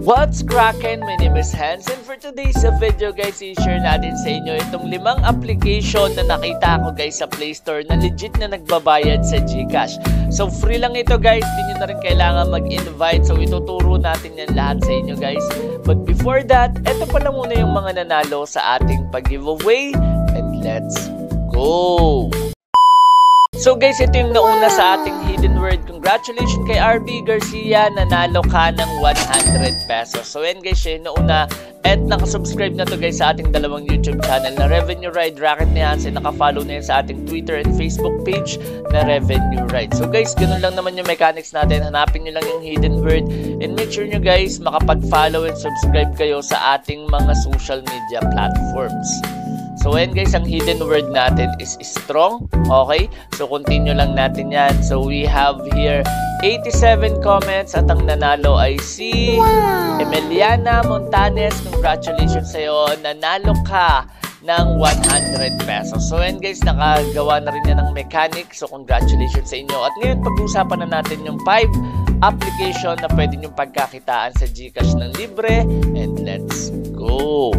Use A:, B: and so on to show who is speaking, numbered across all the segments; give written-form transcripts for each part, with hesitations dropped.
A: What's crackin'? My name is Hans, and for today's video guys, i-share natin sa inyo itong 5 application na nakita ko guys sa Play Store na legit na nagbabayad sa GCash. So free lang ito guys, di nyo na rin kailangan mag-invite. So ituturo natin yan lahat sa inyo guys. But before that, ito pala muna yung mga nanalo sa ating pag-giveaway. And let's go! So guys, ito yung nauna sa ating hidden word. Congratulations kay RB Garcia, nanalo ka ng 100 pesos. So yan guys, yun nauna. At nakasubscribe na to guys sa ating dalawang YouTube channel na Revenue Ride Racket ni Hans. And nakafollow na yan sa ating Twitter and Facebook page na Revenue Ride. So guys, ganun lang naman yung mechanics natin. Hanapin nyo lang yung hidden word. And make sure nyo guys, makapag-follow and subscribe kayo sa ating mga social media platforms. So ayan guys, ang hidden word natin is strong. Okay? So continue lang natin yan. So we have here 87 comments at ang nanalo ay si Emiliana Montanes. Congratulations sa'yo. Nanalo ka ng 100 pesos. So ayan guys, nakagawa na rin yan ng mechanic. So congratulations sa inyo. At ngayon pag-uusapan na natin yung 5 application na pwede nyong pagkakitaan sa GCash ng libre. And let's go!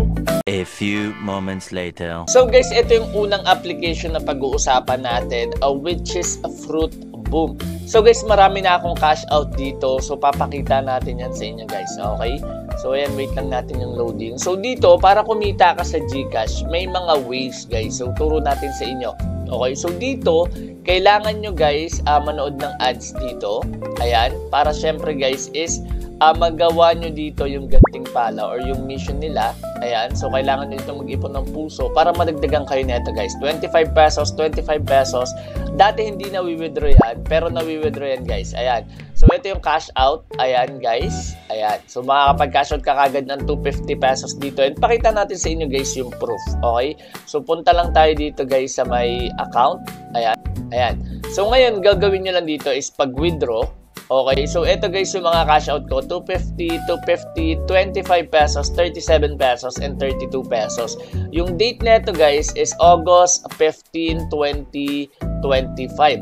B: A few moments later.
A: So guys, ito yung unang application na pag-uusapan natin, which is a Fruit Boom. So guys, marami na akong cash out dito. So papakita natin yan sa inyo guys. Okay? So ayan, wait lang natin yung loading. So dito, para kumita ka sa GCash, may mga ways guys. So turo natin sa inyo. Okay? So dito, kailangan nyo guys manood ng ads dito. Ayan. Para syempre guys is magawa nyo dito yung gantimpala or yung mission nila. Ayan, so kailangan nyo dito mag-ipon ng puso para madagdagan kayo nito guys. 25 pesos, 25 pesos. Dati hindi na-withdraw yan, pero na-withdraw yan guys. Ayan, so ito yung cash out. Ayan guys, ayan. So makakapag-cash out ka kagad ng 250 pesos dito. And pakita natin sa inyo guys yung proof. Okay, so punta lang tayo dito guys sa my account. Ayan, ayan. So ngayon, gagawin nyo lang dito is pag-withdraw. Okay, so ito guys yung mga cash out ko, 250, 250, 25 pesos, 37 pesos, and 32 pesos. Yung date neto guys is August 15, 2025.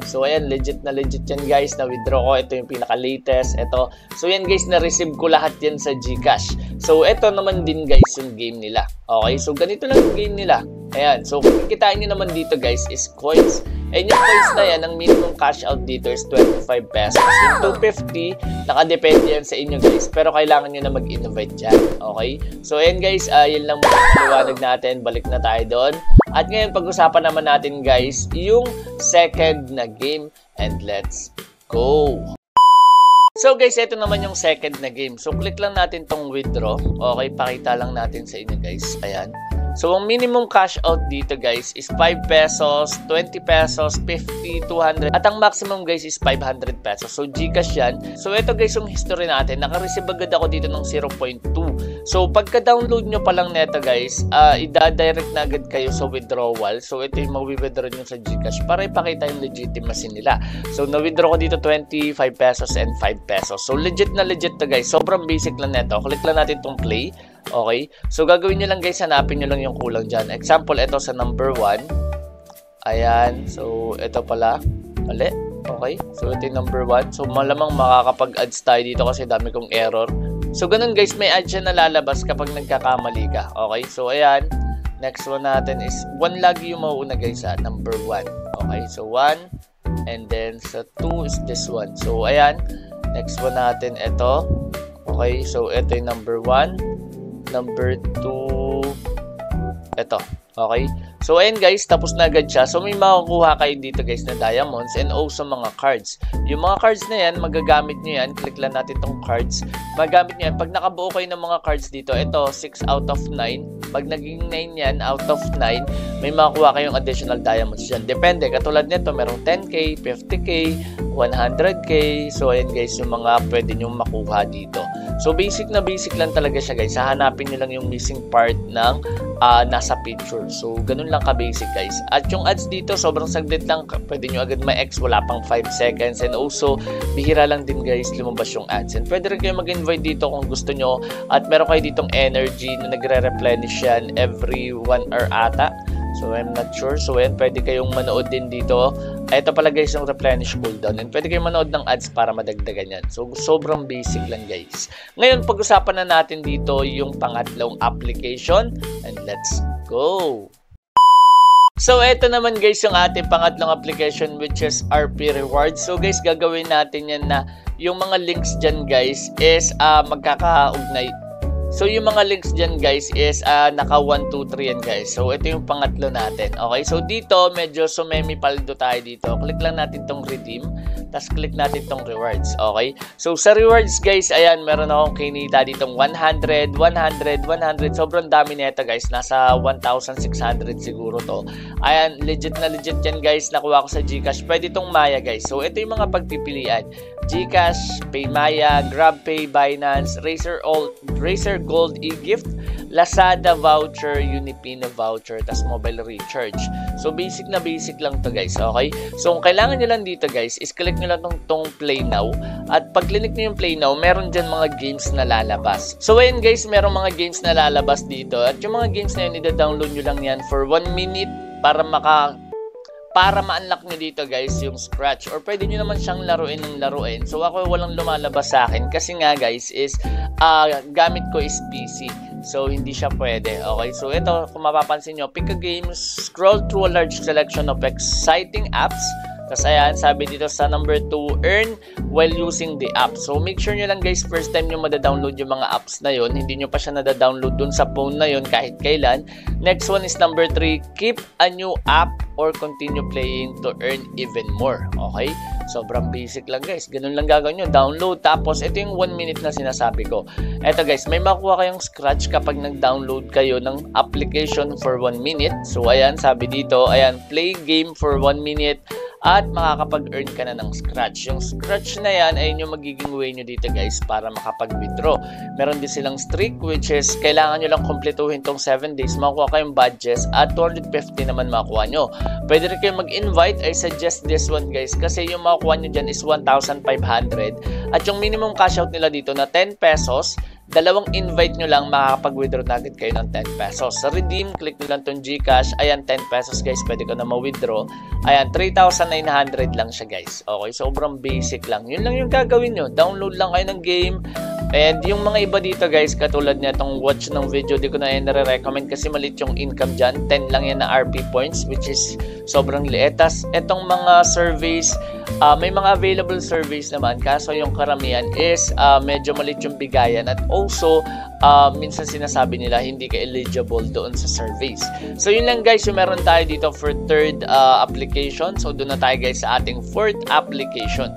A: So ayan, legit na legit yan guys, na-withdraw ko. Ito yung pinaka-latest, ito. So yan guys, na-receive ko lahat yan sa GCash. So ito naman din guys yung game nila. Okay, so ganito lang yung game nila. Ayan, so kung kikitain nyo naman dito guys is coins. And yung coins na yan, ang minimum cash out dito is 25 pesos. Yung 250, nakadepende yan sa inyo guys. Pero kailangan nyo na mag-innovate dyan. Okay? So ayan guys, yun lang muna paliwanag natin. Balik na tayo doon. At ngayon, pag-usapan naman natin guys, yung second na game. And let's go! So guys, ito naman yung second na game. So click lang natin tong withdraw. Okay, pakita lang natin sa inyo guys. Ayan. So, ang minimum cash out dito guys is 5 pesos, 20 pesos, 50, 200. At ang maximum guys is 500 pesos. So, GCash yan. So, ito guys yung history natin. Naka-receive agad ako dito ng 0.2. So, pagka-download nyo pa lang neto guys, ida-direct na agad kayo sa withdrawal. So, ito yung mag-withdraw nyo sa GCash para ipakita yung legitimacy nila. So, na-withdraw ko dito 25 pesos and 5 pesos. So, legit na legit to guys. Sobrang basic lang neto. Click lang natin itong play. Okay, so gagawin nyo lang guys, hanapin nyo lang yung kulang dyan. Example, ito sa number 1. Ayan, so ito pala. Mali, okay, so ito yung number 1. So malamang makakapag-ads tayo dito kasi dami kong error. So ganun guys, may ads siya na lalabas kapag nagkakamali ka. Okay, so ayan, next one natin is 1 lagi yung mauuna guys ha, number 1. Okay, so 1, and then sa 2 is this one. So ayan, next one natin ito. Okay, so ito yung number 1. Number 2, ito. Okay? So, ayan guys, tapos na agad siya. So, may makukuha kayo dito guys na diamonds and also mga cards. Yung mga cards na yan, magagamit nyo yan. Click lang natin tong cards. Magagamit nyo yan. Pag nakabuo kayo ng mga cards dito, ito, 6 out of 9. Pag naging 9 yan, out of 9, may makukuha kayong additional diamonds dyan. Depende. Katulad nito, merong 10k, 50k, 100k. So, ayan guys, yung mga pwede nyo makuha dito. So, basic na basic lang talaga siya guys. Hahanapin nyo lang yung missing part ng nasa picture. So, ganun lang ka-basic guys. At yung ads dito, sobrang saglit lang. Pwede nyo agad ma-X, wala pang 5 seconds. And also, bihira lang din guys lumabas yung ads. And pwede rin kayo mag-invite dito kung gusto nyo. At meron kayo ditong energy na nagre-replenish yan every 1 hour ata. So I'm not sure. So ayan, pwede kayong manood din dito. Ito pala guys yung replenish cooldown. And pwede kayong manood ng ads para madagdagan yan. So sobrang basic lang guys. Ngayon, pag-usapan na natin dito yung pangatlong application. And let's go! So, ito naman guys yung ating pangatlong application which is RP Rewards. So guys, gagawin natin yan na yung mga links dyan guys is magkakaugnay. So, yung mga links dyan guys is naka 1, 2, 3 yan guys. So, ito yung pangatlo natin. Okay, so dito medyo sumemi paldo tayo dito. Click lang natin tong redeem. Tapos click natin tong rewards. Okay, so sa rewards guys, ayan, meron akong kinita ditong 100, 100, 100. Sobrang dami nito guys. Nasa 1,600 siguro to. Ayan, legit na legit yan guys. Nakuha ko sa GCash. Pwede itong Maya guys. So, ito yung mga pagpipilian. GCash, PayMaya, GrabPay, Binance, Razer Gold e-gift, Lazada voucher, Unipino voucher, tas mobile recharge. So basic na basic lang to guys, okay? So kung kailangan nyo lang dito guys, is click nyo lang tong play now. At pag click nyo yung play now, meron dyan mga games na lalabas. So ayun guys, meron mga games na lalabas dito. At yung mga games na yun, ida-download nyo lang yan for 1 minute para ma-unlock nyo dito guys yung scratch, or pwede nyo naman siyang laruin ng laruin. So ako walang lumalabas sa akin kasi nga guys is gamit ko is PC, so hindi siya pwede. Okay, so ito kung mapapansin nyo, pick a game, scroll through a large selection of exciting apps. Tapos ayan, sabi dito sa number 2, earn while using the app. So make sure nyo lang guys, first time nyo madadownload yung mga apps na yon, hindi nyo pa siya nadadownload dun sa phone na yon kahit kailan. Next one is number 3, keep a new app or continue playing to earn even more. Okay, sobrang basic lang guys, ganun lang gagawin nyo, download. Tapos ito yung 1 minute na sinasabi ko. Eto guys, may makuha kayong scratch kapag nag-download kayo ng application for 1 minute. So ayan, sabi dito, ayan, play game for 1 minute at makakapag-earn ka na ng scratch. Yung scratch na yan ay yung magiging way nyo dito guys para makapag-withdraw. Meron din silang streak which is kailangan nyo lang kumpletuhin tong 7 days, makuha kayong badges at 250 naman makuha nyo. Pwede rin kayo mag-invite. I suggest this one guys kasi yung makuha nyo dyan is 1,500 at yung minimum cash out nila dito na 10 pesos, dalawang invite nyo lang, makakapag-withdraw na agad kayo ng 10 pesos. Sa redeem, click nyo lang tong GCash. Ayan, 10 pesos guys, pwede ko na ma-withdraw. Ayan, 3,900 lang siya guys. Okay, sobrang basic lang. Yun lang yung gagawin nyo. Download lang kayo ng game. And yung mga iba dito guys, katulad na itong watch ng video, di ko na yan nare-recommend kasi malit yung income dyan. 10 lang yan na RP points which is sobrang liit. Tas itong mga surveys, may mga available surveys naman, kaso yung karamihan is medyo malit yung bigayan. At also, minsan sinasabi nila hindi ka eligible doon sa surveys. So yun lang guys yung meron tayo dito for third application. So doon na tayo guys sa ating fourth application.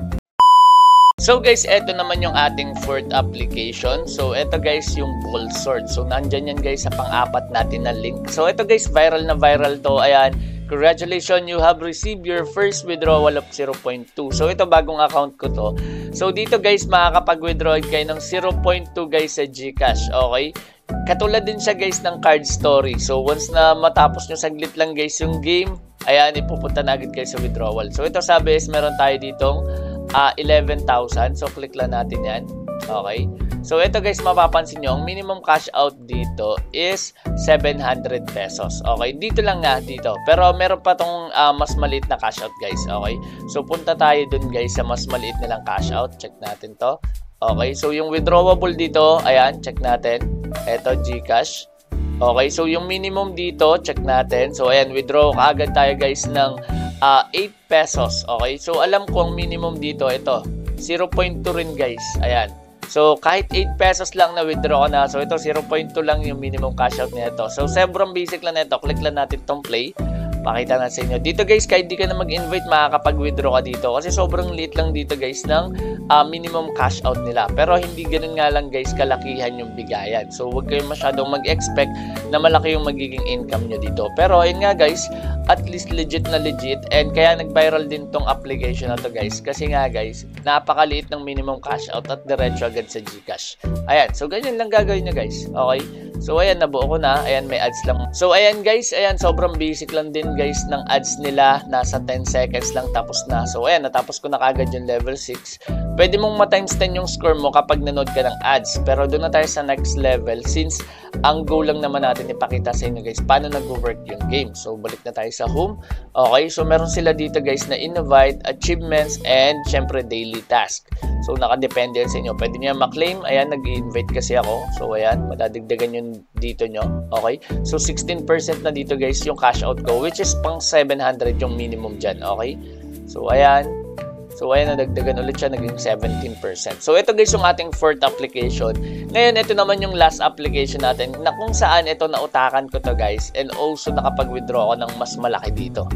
A: So guys, eto naman yung ating fourth application. So eto guys yung Ball Sword. So nandyan yan guys sa pang-apat natin na link. So eto guys, viral na viral to. Ayan, congratulations, you have received your first withdrawal of 0.2. So ito bagong account ko to. So dito guys, makakapag-withdraw kayo ng 0.2 guys sa GCash. Okay? Katulad din siya guys ng Card Story. So once na matapos nyo saglit lang guys yung game, ayan, ipupunta na agad kayo sa withdrawal. So ito sabi is meron tayo ditong 11,000. So click lang natin yan. Okay, so ito guys, mapapansin nyo ang minimum cash out dito is 700 pesos. Okay, dito lang nga dito, pero meron pa tong mas maliit na cash out guys. Okay, so punta tayo dun guys sa mas maliit na lang cash out. Check natin to. Okay, so yung withdrawable dito, ayan, check natin. Ito GCash. Okay, so yung minimum dito, check natin. So ayan, withdraw agad tayo guys ng 8 pesos. Okay, so alam ko ang minimum dito, ito 0.2 rin guys. Ayan, so kahit 8 pesos lang na withdraw ko na. So ito 0.2 lang yung minimum cash out nito. So sobrang basic lang nito. Click lang natin tong play. Pakita na sa inyo. Dito guys, kahit di ka na mag-invite, makakapag-withdraw ka dito. Kasi sobrang liit lang dito guys ng minimum cash out nila. Pero hindi ganun nga lang guys kalakihan yung bigayan. So huwag kayong masyadong mag-expect na malaki yung magiging income nyo dito. Pero ayun nga guys, at least legit na legit. And kaya nag-viral din tong application na to guys. Kasi nga guys, napakaliit ng minimum cash out at diretso agad sa GCash. Ayan, so ganyan lang gagawin nyo guys. Okay? So ayan, nabuo ko na. Ayan, may ads lang. So ayan guys, ayan, sobrang basic lang din guys ng ads nila. Nasa 10 seconds lang tapos na. So ayan, natapos ko na kagad yung level 6. Pwede mong ma-times 10 yung score mo kapag nanood ka ng ads. Pero doon na tayo sa next level since ang goal lang naman natin ipakita sa inyo guys paano nag-work yung game. So balik na tayo sa home. Okay, so meron sila dito guys na invite, achievements, and syempre daily task. So nakadepende yan sa inyo. Pwede nyo ma-claim. Ayan, nag-invite kasi ako. So ayan, madadagdagan yung dito nyo. Okay, so 16% na dito guys yung cash out ko, which is pang 700 yung minimum dyan. Okay, so ayan. So ayan, nadagdagan ulit siya, naging 17%. So ito guys yung ating fourth application. Ngayon, ito naman yung last application natin na kung saan ito nautakan ko to guys, and also nakapag-withdraw ako ng mas malaki dito.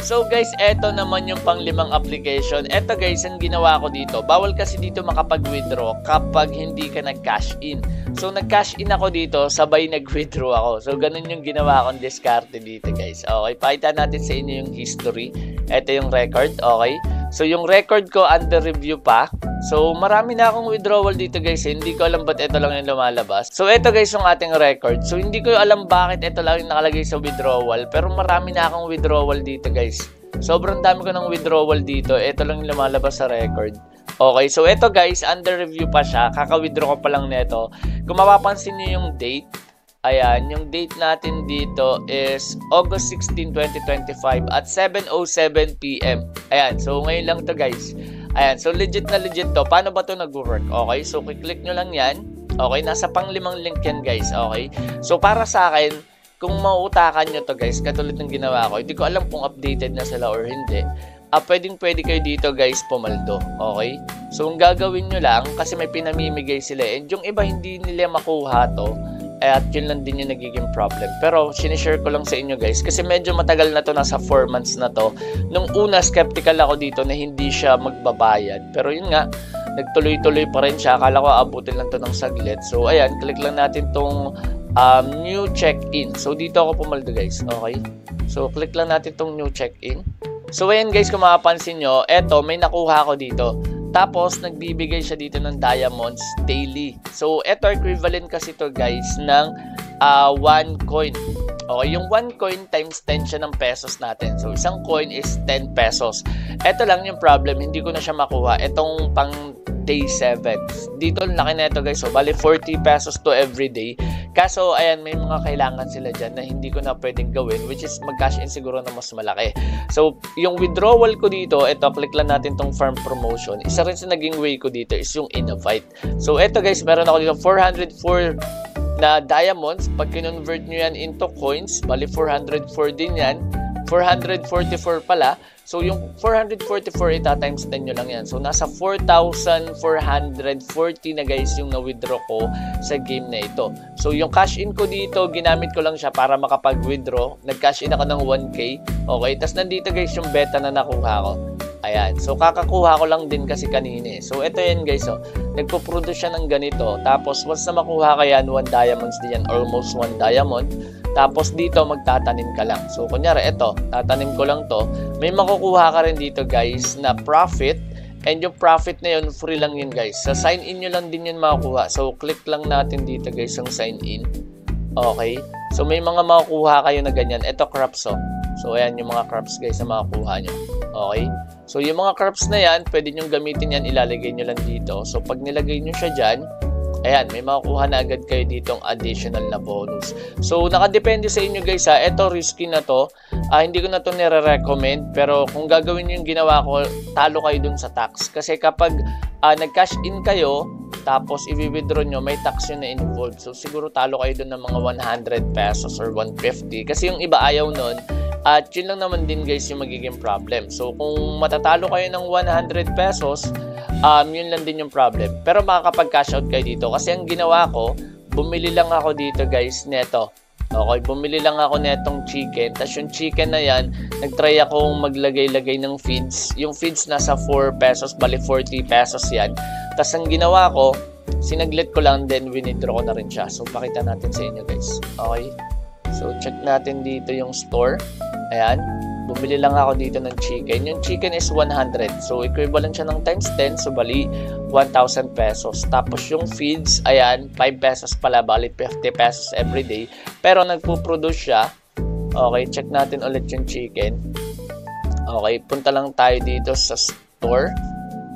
A: So guys, eto naman yung pang-limang application. Eto guys, ang ginawa ko dito, bawal kasi dito makapag-withdraw kapag hindi ka nag-cash in. So nag-cash in ako dito, sabay nag-withdraw ako. So ganun yung ginawa kong diskarte dito guys. Okay, pakita natin sa inyo yung history. Eto yung record, okay. So yung record ko under review pa. So marami na akong withdrawal dito guys. Hindi ko alam ba't ito lang yung lumalabas. So ito guys yung ating record. So hindi ko alam bakit ito lang yung nakalagay sa withdrawal. Pero marami na akong withdrawal dito guys. Sobrang dami ko ng withdrawal dito. Ito lang yung lumalabas sa record. Okay, so ito guys, under review pa siya. Kaka-withdraw ko pa lang nito. Kung mapapansin nyo yung date, ayan, yung date natin dito is August 16, 2025 at 7:07 PM. Ayan, so ngayon lang to guys. Ayan, so legit na legit to. Paano ba to nag-work? Okay, so click nyo lang yan. Okay, nasa pang-limang link yan guys. Okay, so para sa akin, kung mauutakan nyo to guys, katulad ng ginawa ko, hindi ko alam kung updated na sila or hindi. Pwede kayo dito guys pumaldo. Okay, so ang gagawin nyo lang, kasi may pinamimigay sila, and yung iba hindi nila makuha to, at yun lang din yung nagiging problem. Pero sinishare ko lang sa inyo guys kasi medyo matagal na to, nasa 4 months na to. Nung una skeptical ako dito na hindi siya magbabayad, pero yun nga, nagtuloy-tuloy pa rin siya. Akala ko abutin lang to ng saglit. So ayan, click lang natin tong new check-in. So dito ako pumaldo guys. Okay, so click lang natin tong new check-in. So ayan guys, kung mapapansin nyo, eto may nakuha ako dito. Tapos, nagbibigay siya dito ng diamonds daily. So, eto equivalent kasi to guys ng 1 coin. Okay, yung 1 coin times 10 siya ng pesos natin. So, isang coin is 10 pesos. Eto lang yung problem, hindi ko na siya makuha. Etong pang day 7. Dito, laki na ito guys. So, bali 40 pesos to every day. Kaso, ayan, may mga kailangan sila dyan na hindi ko na pwedeng gawin, which is mag-cash in siguro na mas malaki. So, yung withdrawal ko dito, ito, click lang natin tong farm promotion. Isa rin sa naging way ko dito is yung invite. So, ito guys, meron ako dito 404 na diamonds. Pag kinonvert nyo yan into coins, bali 404 din yan. 444 pala. So, yung 444 ita-times 10 nyo lang yan. So, nasa 4,440 na guys yung na-withdraw ko sa game na ito. So, yung cash in ko dito, ginamit ko lang siya para makapag-withdraw. Nag-cash in ako ng 1K. Okay, tapos nandito guys yung beta na nakuha ko. Ayan. So, kakakuha ko lang din kasi kanina. So, ito yan guys. Oh. Nagpo-produce siya ng ganito. Tapos, once na makuha ka yan, 1 diamonds din yan. Almost 1 diamond. Tapos, dito magtatanim ka lang. So, kunyari, ito. Tatanim ko lang to. May makukuha ka rin dito guys na profit. And yung profit na yun, free lang yun guys. Sa sign in nyo lang din yun makukuha. So, click lang natin dito guys yung sign in. Okay. So, may mga makukuha kayo na ganyan. Ito crops oh. So, ayan yung mga crops guys na makukuha nyo. Okay. So, yung mga crops na yan, pwede nyo gamitin yan, ilalagay nyo lang dito. So, pag nilagay nyo siya dyan, ayan, may makukuha na agad kayo ditong additional na bonus. So, nakadepende sa inyo guys ha. Ito, risky na to. Hindi ko na to nire-recommend. Pero kung gagawin nyo yung ginawa ko, talo kayo dun sa tax. Kasi kapag nag-cash in kayo, tapos i-withdraw nyo, may tax yun na involved. So, siguro talo kayo dun ng mga 100 pesos or 150. Kasi yung iba ayaw nun. At yun lang naman din guys yung magiging problem. So, kung matatalo kayo ng 100 pesos, yun lang din yung problem. Pero makakapag-cash out kayo dito. Kasi ang ginawa ko, bumili lang ako dito guys neto. Okay, bumili lang ako netong chicken. Tapos yung chicken na yan, nagtry akong maglagay-lagay ng feeds. Yung feeds nasa 4 pesos, bali 40 pesos yan. Tapos ang ginawa ko, sinaglit ko lang, then withdraw ko na rin siya. So, pakita natin sa inyo guys. Okay. So, check natin dito yung store. Ayan. bumili lang ako dito ng chicken. Yung chicken is 100. So, equivalent siya ng times 10. So, bali, 1,000 pesos. Tapos, yung feeds, ayan, 5 pesos pala. Bali, 50 pesos everyday. Pero, nagpo-produce siya. Okay, check natin ulit yung chicken. Okay, punta lang tayo dito sa store.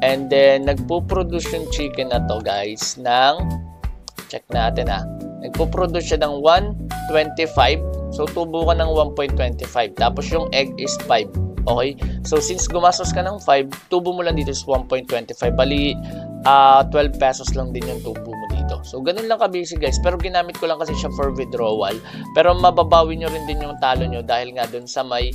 A: And then, nagpo-produce yung chicken na to, guys, ng, check natin nagpo-produce siya ng 125. So, tubo ka ng 1.25. Tapos, yung egg is 5. Okay? So, since gumastos ka ng 5, tubo mo lang dito is 1.25. Bali, 12 pesos lang din yung tubo mo dito. So, ganun lang ka-basic guys. Pero, ginamit ko lang kasi siya for withdrawal. Pero, mababawi nyo rin din yung talo nyo dahil nga dun sa may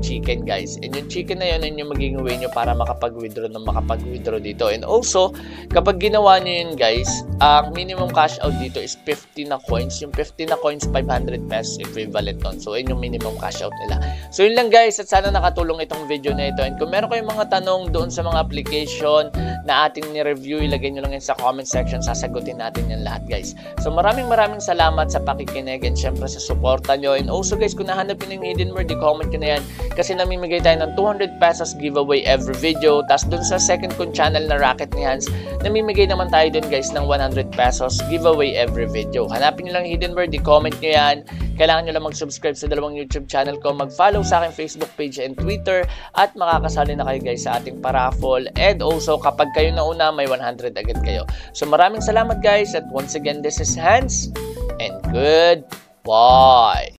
A: chicken guys. And yung chicken na yun yung magiging way nyo para makapag-withdraw dito. And also, kapag ginawa nyo yun guys, ang minimum cash out dito is 50 na coins. Yung 50 na coins, 500 pesos equivalent nun. So, yun yung minimum cash out nila. So, yun lang guys. At sana nakatulong itong video na ito. And kung meron kayong mga tanong doon sa mga application na ating ni-review, ilagay nyo lang yan sa comment section. Sasagutin natin yan lahat guys. So, maraming salamat sa pakikinig and syempre sa suporta nyo. And also guys, kung nahanap nyo ng hidden word, comment ko na yan kasi namimigay tayo ng 200 pesos giveaway every video. Tapos dun sa second kong channel na Racket ni Hans, namimigay naman tayo dun guys ng 100 pesos giveaway every video. Hanapin nyo lang hidden word, i-comment nyo yan. Kailangan nyo lang mag-subscribe sa dalawang YouTube channel ko, mag-follow sa aking Facebook page and Twitter, at makakasali na kayo guys sa ating paraffle. And also, kapag kayo nauna, may 100 agad kayo. So maraming salamat guys, at once again, this is Hans, and goodbye!